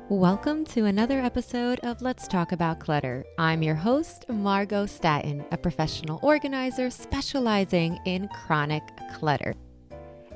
Welcome to another episode of Let's Talk About Clutter. I'm your host, Margo, a professional organizer specializing in chronic clutter.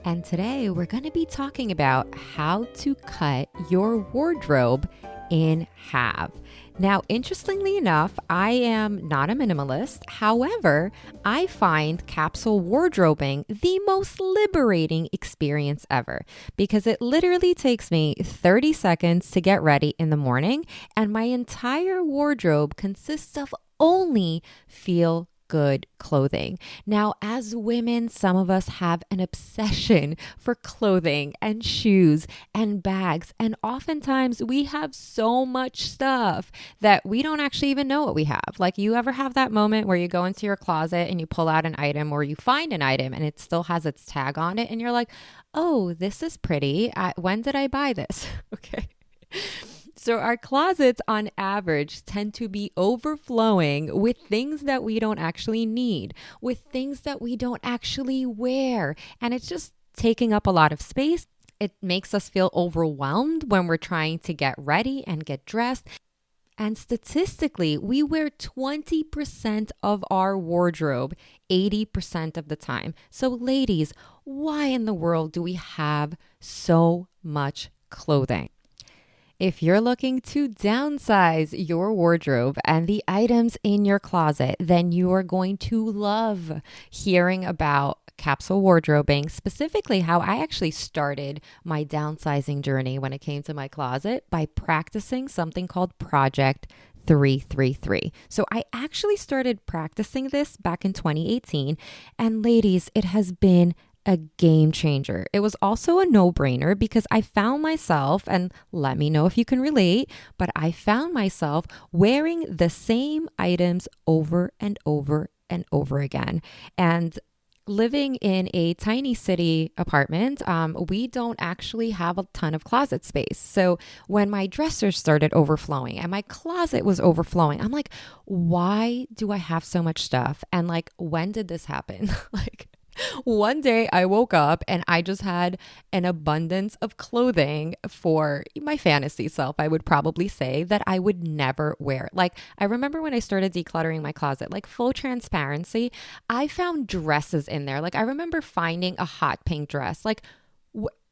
And today we're going to be talking about how to cut your wardrobe in half. Now, interestingly enough, I am not a minimalist. However, I find capsule wardrobing the most liberating experience ever because it literally takes me 30 seconds to get ready in the morning, and my entire wardrobe consists of only feel good clothing. Now, as women, some of us have an obsession for clothing and shoes and bags. And oftentimes we have so much stuff that we don't actually even know what we have. Like, you ever have that moment where you go into your closet and you pull out an item, or you find an item and it still has its tag on it and you're like, oh, this is pretty. When did I buy this? Okay. So our closets on average tend to be overflowing with things that we don't actually need, with things that we don't actually wear. And it's just taking up a lot of space. It makes us feel overwhelmed when we're trying to get ready and get dressed. And statistically, we wear 20% of our wardrobe 80% of the time. So ladies, why in the world do we have so much clothing? If you're looking to downsize your wardrobe and the items in your closet, then you are going to love hearing about capsule wardrobing, specifically how I actually started my downsizing journey when it came to my closet by practicing something called Project 333. So I actually started practicing this back in 2018. And ladies, it has been a game changer. It was also a no-brainer because I found myself, and let me know if you can relate, but I found myself wearing the same items over and over and over again. And living in a tiny city apartment, we don't actually have a ton of closet space. So when my dresser started overflowing and my closet was overflowing, I'm like, why do I have so much stuff? And like, when did this happen? One day I woke up and I just had an abundance of clothing for my fantasy self, I would probably say, that I would never wear. Like, I remember when I started decluttering my closet, like, full transparency, I found dresses in there. Like, I remember finding a hot pink dress. Like,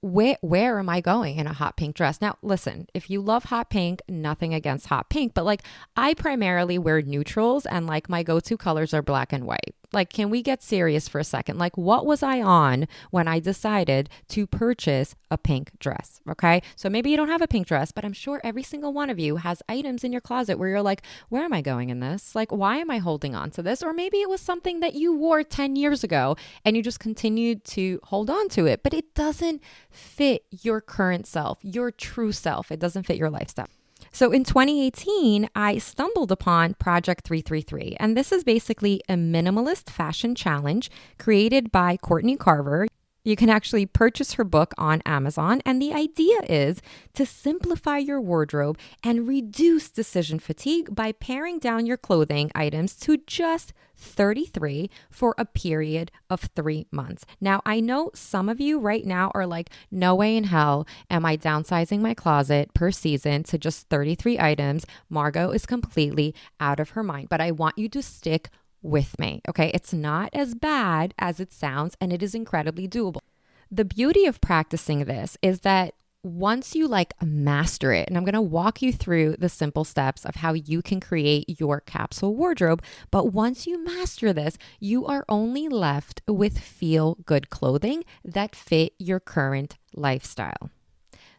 where am I going in a hot pink dress? Now, listen, if you love hot pink, nothing against hot pink, but like, I primarily wear neutrals and like my go-to colors are black and white. Like, can we get serious for a second? Like, what was I on when I decided to purchase a pink dress? Okay. So maybe you don't have a pink dress, but I'm sure every single one of you has items in your closet where you're like, where am I going in this? Like, why am I holding on to this? Or maybe it was something that you wore 10 years ago and you just continued to hold on to it, but it doesn't fit your current self, your true self. It doesn't fit your lifestyle. So in 2018, I stumbled upon Project 333, and this is basically a minimalist fashion challenge created by Courtney Carver. You can actually purchase her book on Amazon, and the idea is to simplify your wardrobe and reduce decision fatigue by paring down your clothing items to just 33 for a period of 3 months. Now, I know some of you right now are like, no way in hell am I downsizing my closet per season to just 33 items. Margo is completely out of her mind, but I want you to stick with me, okay? It's not as bad as it sounds, and it is incredibly doable. The beauty of practicing this is that once you like master it, and I'm going to walk you through the simple steps of how you can create your capsule wardrobe, but once you master this, you are only left with feel good clothing that fit your current lifestyle.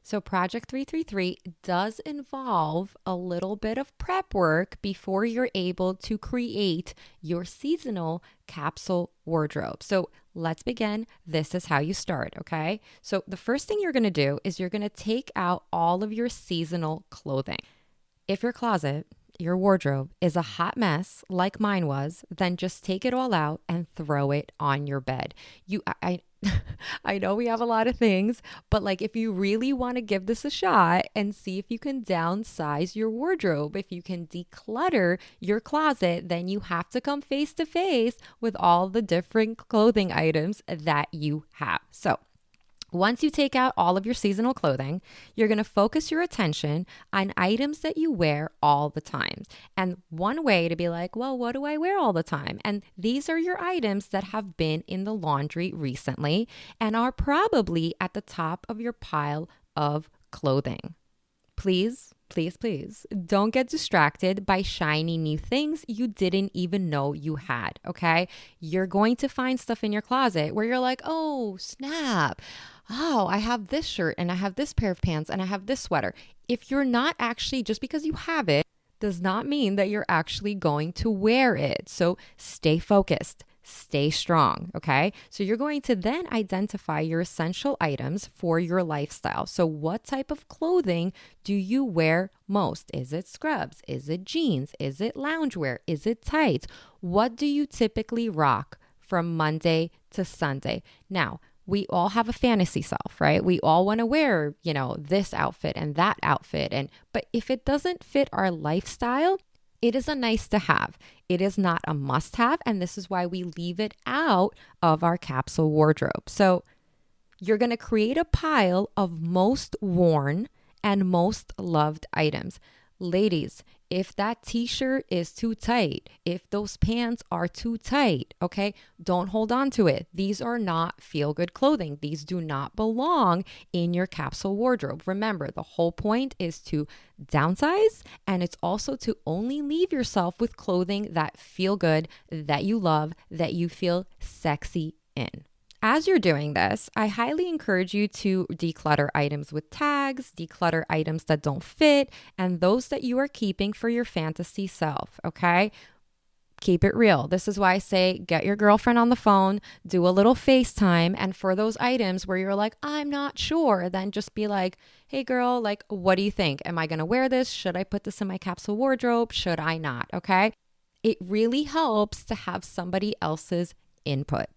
So Project 333 does involve a little bit of prep work before you're able to create your seasonal capsule wardrobe. So let's begin. This is how you start, okay? So the first thing you're going to do is you're going to take out all of your seasonal clothing. If your closet, your wardrobe is a hot mess like mine was, then just take it all out and throw it on your bed. I know we have a lot of things, but like, if you really want to give this a shot and see if you can downsize your wardrobe, if you can declutter your closet, then you have to come face to face with all the different clothing items that you have. So Once you take out all of your seasonal clothing, you're going to focus your attention on items that you wear all the time. And one way to be like, well, what do I wear all the time? And these are your items that have been in the laundry recently and are probably at the top of your pile of clothing. Please, please, please don't get distracted by shiny new things you didn't even know you had, okay? You're going to find stuff in your closet where you're like, oh, snap. Oh, I have this shirt and I have this pair of pants and I have this sweater. If you're not actually, just because you have it, does not mean that you're actually going to wear it. So stay focused. Stay strong, okay? So you're going to then identify your essential items for your lifestyle. So what type of clothing do you wear most? Is it scrubs? Is it jeans? Is it loungewear? Is it tights? What do you typically rock from Monday to Sunday? Now, we all have a fantasy self, right? We all want to wear, this outfit and that outfit. But if it doesn't fit our lifestyle, it is a nice to have. It is not a must have. And this is why we leave it out of our capsule wardrobe. So you're going to create a pile of most worn and most loved items. Ladies, if that t-shirt is too tight, if those pants are too tight, okay, don't hold on to it. These are not feel-good clothing. These do not belong in your capsule wardrobe. Remember, the whole point is to downsize, and it's also to only leave yourself with clothing that feel good, that you love, that you feel sexy in. As you're doing this, I highly encourage you to declutter items with tags, declutter items that don't fit, and those that you are keeping for your fantasy self, okay? Keep it real. This is why I say get your girlfriend on the phone, do a little FaceTime, and for those items where you're like, I'm not sure, then just be like, hey girl, like, what do you think? Am I going to wear this? Should I put this in my capsule wardrobe? Should I not? Okay? It really helps to have somebody else's input.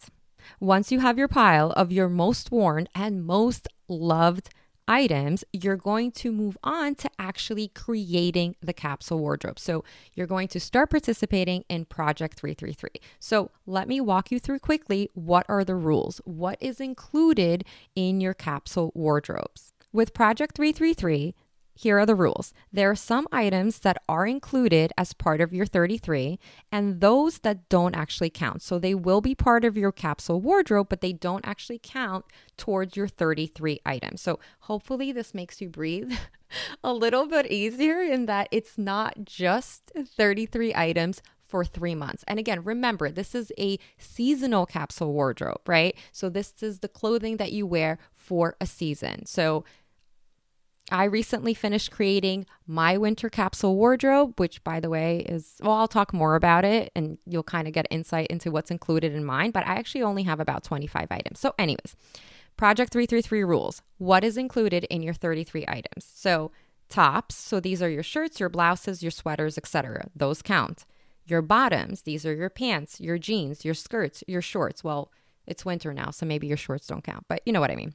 Once you have your pile of your most worn and most loved items, you're going to move on to actually creating the capsule wardrobe. So you're going to start participating in Project 333. So let me walk you through quickly what are the rules, what is included in your capsule wardrobes. With Project 333, here are the rules. There are some items that are included as part of your 33 and those that don't actually count. So they will be part of your capsule wardrobe, but they don't actually count towards your 33 items. So hopefully this makes you breathe a little bit easier in that it's not just 33 items for 3 months. And again, remember, this is a seasonal capsule wardrobe, right? So this is the clothing that you wear for a season. So I recently finished creating my winter capsule wardrobe, which by the way is, well, I'll talk more about it and you'll kind of get insight into what's included in mine, but I actually only have about 25 items. So anyways, Project 333 rules. What is included in your 33 items? So tops, so these are your shirts, your blouses, your sweaters, etc. Those count. Your bottoms, these are your pants, your jeans, your skirts, your shorts. Well, it's winter now, so maybe your shorts don't count, but you know what I mean.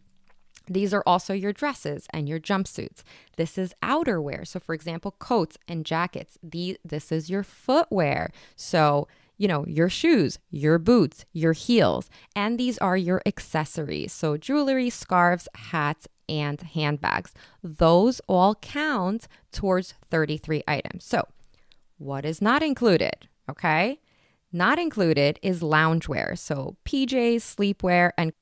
These are also your dresses and your jumpsuits. This is outerwear. So for example, coats and jackets. This is your footwear. So, your shoes, your boots, your heels. And these are your accessories. So jewelry, scarves, hats, and handbags. Those all count towards 33 items. So what is not included? Okay. Not included is loungewear. So PJs, sleepwear, and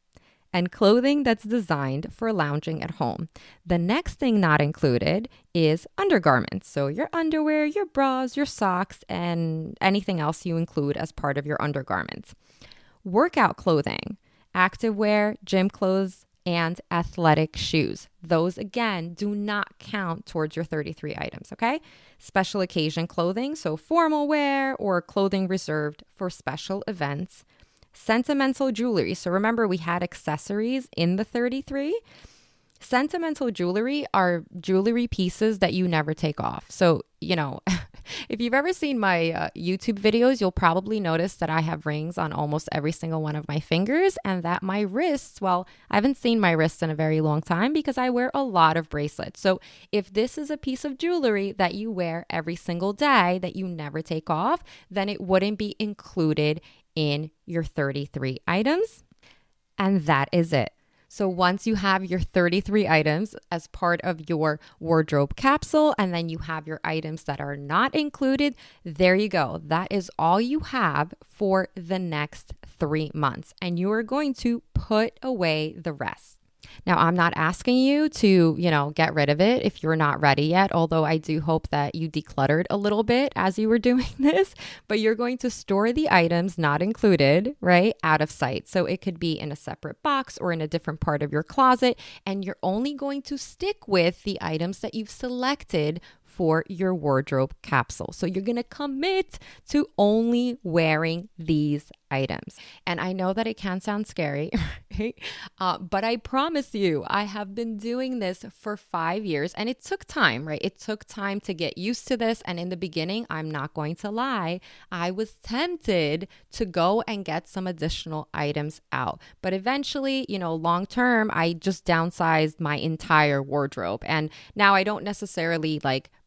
clothing that's designed for lounging at home. The next thing not included is undergarments. So your underwear, your bras, your socks, and anything else you include as part of your undergarments. Workout clothing, activewear, gym clothes, and athletic shoes. Those, again, do not count towards your 33 items, okay? Special occasion clothing, so formal wear or clothing reserved for special events. Sentimental jewelry. So remember, we had accessories in the 33. Sentimental jewelry are jewelry pieces that you never take off. So, if you've ever seen my YouTube videos, you'll probably notice that I have rings on almost every single one of my fingers and that my wrists, well, I haven't seen my wrists in a very long time because I wear a lot of bracelets. So if this is a piece of jewelry that you wear every single day that you never take off, then it wouldn't be included in your 33 items. And that is it. So once you have your 33 items as part of your wardrobe capsule, and then you have your items that are not included, there you go. That is all you have for the next 3 months. And you are going to put away the rest. Now, I'm not asking you to, get rid of it if you're not ready yet, although I do hope that you decluttered a little bit as you were doing this, but you're going to store the items not included, right, out of sight. So it could be in a separate box or in a different part of your closet, and you're only going to stick with the items that you've selected for your wardrobe capsule. So you're going to commit to only wearing these items. And I know that it can sound scary, right? But I promise you, I have been doing this for 5 years, and it took time, right? It took time to get used to this. And in the beginning, I'm not going to lie, I was tempted to go and get some additional items out. But eventually, long term, I just downsized my entire wardrobe. And now I don't necessarily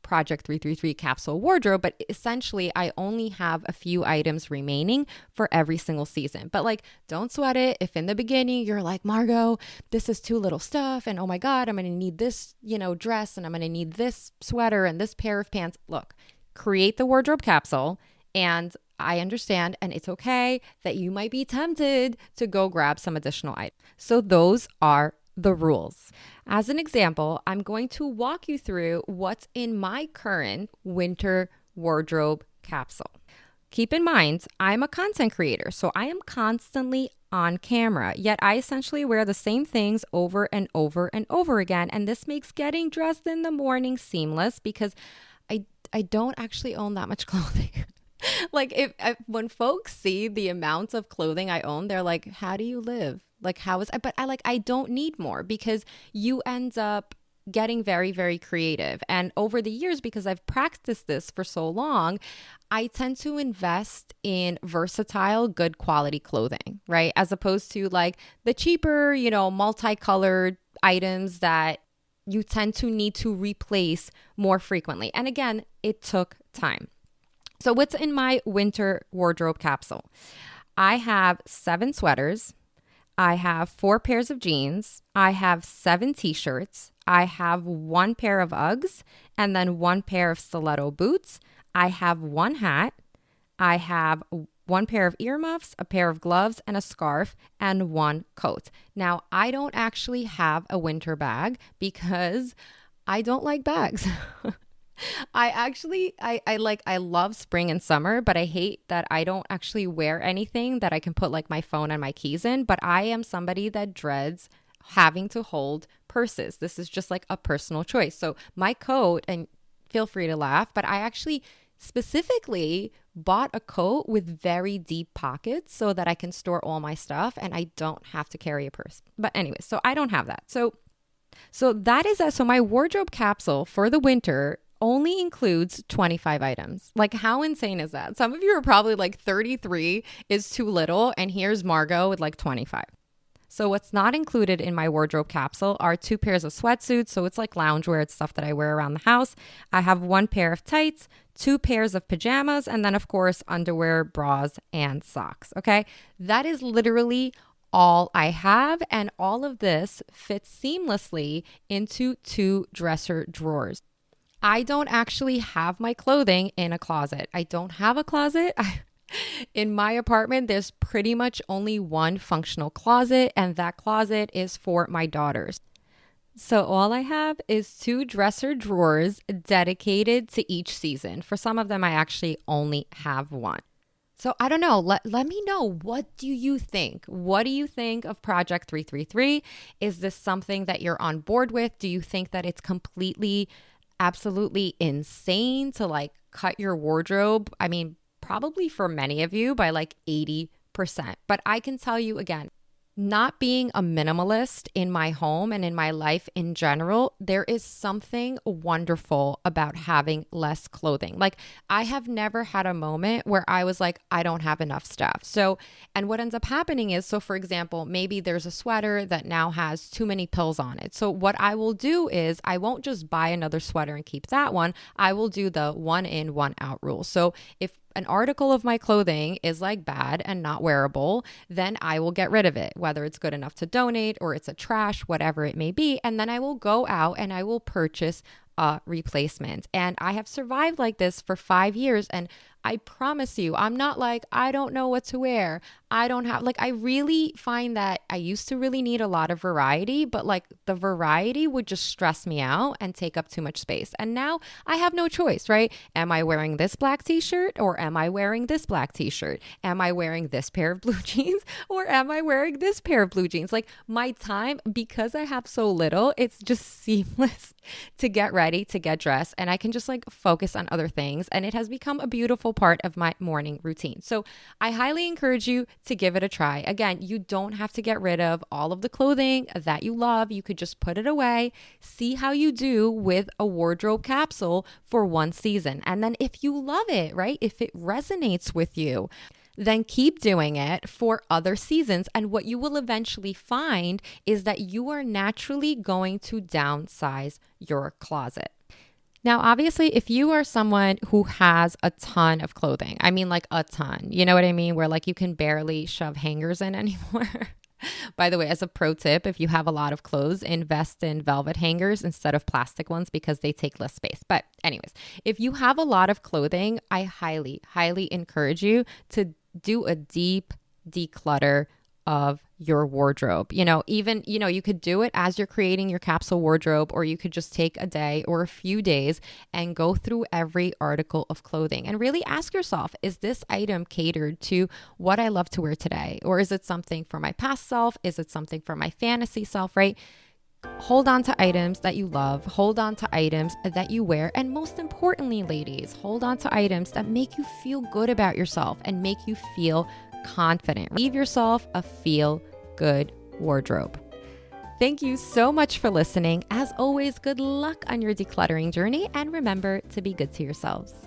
Project 333 capsule wardrobe, but essentially I only have a few items remaining for every single season. But don't sweat it if in the beginning you're like, Margo, this is too little stuff, and oh my God, I'm going to need this, dress, and I'm going to need this sweater and this pair of pants. Look, create the wardrobe capsule, and I understand, and it's okay that you might be tempted to go grab some additional items. So those are the rules. As an example, I'm going to walk you through what's in my current winter wardrobe capsule. Keep in mind, I'm a content creator, so I am constantly on camera, yet I essentially wear the same things over and over and over again. And this makes getting dressed in the morning seamless because I don't actually own that much clothing. if when folks see the amounts of clothing I own, they're like, how do you live? How is I? But I don't need more, because you end up getting very, very creative. And over the years, because I've practiced this for so long, I tend to invest in versatile, good quality clothing, right? As opposed to the cheaper, multicolored items that you tend to need to replace more frequently. And again, it took time. So what's in my winter wardrobe capsule? I have 7 sweaters. I have 4 pairs of jeans. I have 7 t-shirts. I have 1 pair of Uggs and then 1 pair of stiletto boots. I have 1 hat. I have 1 pair of earmuffs, a pair of gloves and a scarf, and 1 coat. Now, I don't actually have a winter bag because I don't like bags. I love spring and summer, but I hate that I don't actually wear anything that I can put my phone and my keys in. But I am somebody that dreads having to hold purses. This is just a personal choice. So my coat, and feel free to laugh, but I actually specifically bought a coat with very deep pockets so that I can store all my stuff and I don't have to carry a purse. But anyway, so I don't have that. So that is that. So my wardrobe capsule for the winter only includes 25 items. How insane is that? Some of you are probably 33 is too little, and here's Margo with 25. So what's not included in my wardrobe capsule are 2 pairs of sweatsuits. So it's loungewear. It's stuff that I wear around the house. I have 1 pair of tights, 2 pairs of pajamas, and then of course, underwear, bras, and socks. Okay. That is literally all I have. And all of this fits seamlessly into 2 dresser drawers. I don't actually have my clothing in a closet. I don't have a closet. In my apartment, there's pretty much only 1 functional closet, and that closet is for my daughters. So all I have is 2 dresser drawers dedicated to each season. For some of them, I actually only have 1. So I don't know. Let me know. What do you think? What do you think of Project 333? Is this something that you're on board with? Do you think that it's completely, absolutely insane to cut your wardrobe? I mean, probably for many of you by 80%. But I can tell you again, not being a minimalist in my home and in my life in general, there is something wonderful about having less clothing. I have never had a moment where I was I don't have enough stuff. So, and what ends up happening is, so for example, maybe there's a sweater that now has too many pills on it. So what I will do is I won't just buy another sweater and keep that one. I will do the 1 in, 1 out rule. So if an article of my clothing is like bad and not wearable, then I will get rid of it, whether it's good enough to donate or it's a trash, whatever it may be. And then I will go out and I will purchase a replacement. And I have survived like this for 5 years. And I promise you, I'm not like, I don't know what to wear. I don't have, like, I really find that I used to really need a lot of variety, but like the variety would just stress me out and take up too much space. And now I have no choice, right? Am I wearing this black t-shirt or am I wearing this black t-shirt? Am I wearing this pair of blue jeans or am I wearing this pair of blue jeans? Like my time, because I have so little, it's just seamless to get ready, to get dressed, and I can just like focus on other things. And it has become a beautiful part of my morning routine. So I highly encourage you to give it a try. Again, you don't have to get rid of all of the clothing that you love. You could just put it away, see how you do with a wardrobe capsule for one season. And then if you love it, right? If it resonates with you, then keep doing it for other seasons. And what you will eventually find is that you are naturally going to downsize your closet. Now, obviously, if you are someone who has a ton of clothing, I mean like a ton, you know what I mean? Where like you can barely shove hangers in anymore. By the way, as a pro tip, if you have a lot of clothes, invest in velvet hangers instead of plastic ones because they take less space. But anyways, if you have a lot of clothing, I highly, highly encourage you to do a deep declutter of your wardrobe. Even, you could do it as you're creating your capsule wardrobe, or you could just take a day or a few days and go through every article of clothing and really ask yourself, is this item catered to what I love to wear today? Or is it something for my past self? Is it something for my fantasy self, right? Hold on to items that you love, hold on to items that you wear, and most importantly, ladies, hold on to items that make you feel good about yourself and make you feel confident. Leave yourself a feel-good wardrobe. Thank you so much for listening. As always, good luck on your decluttering journey, and remember to be good to yourselves.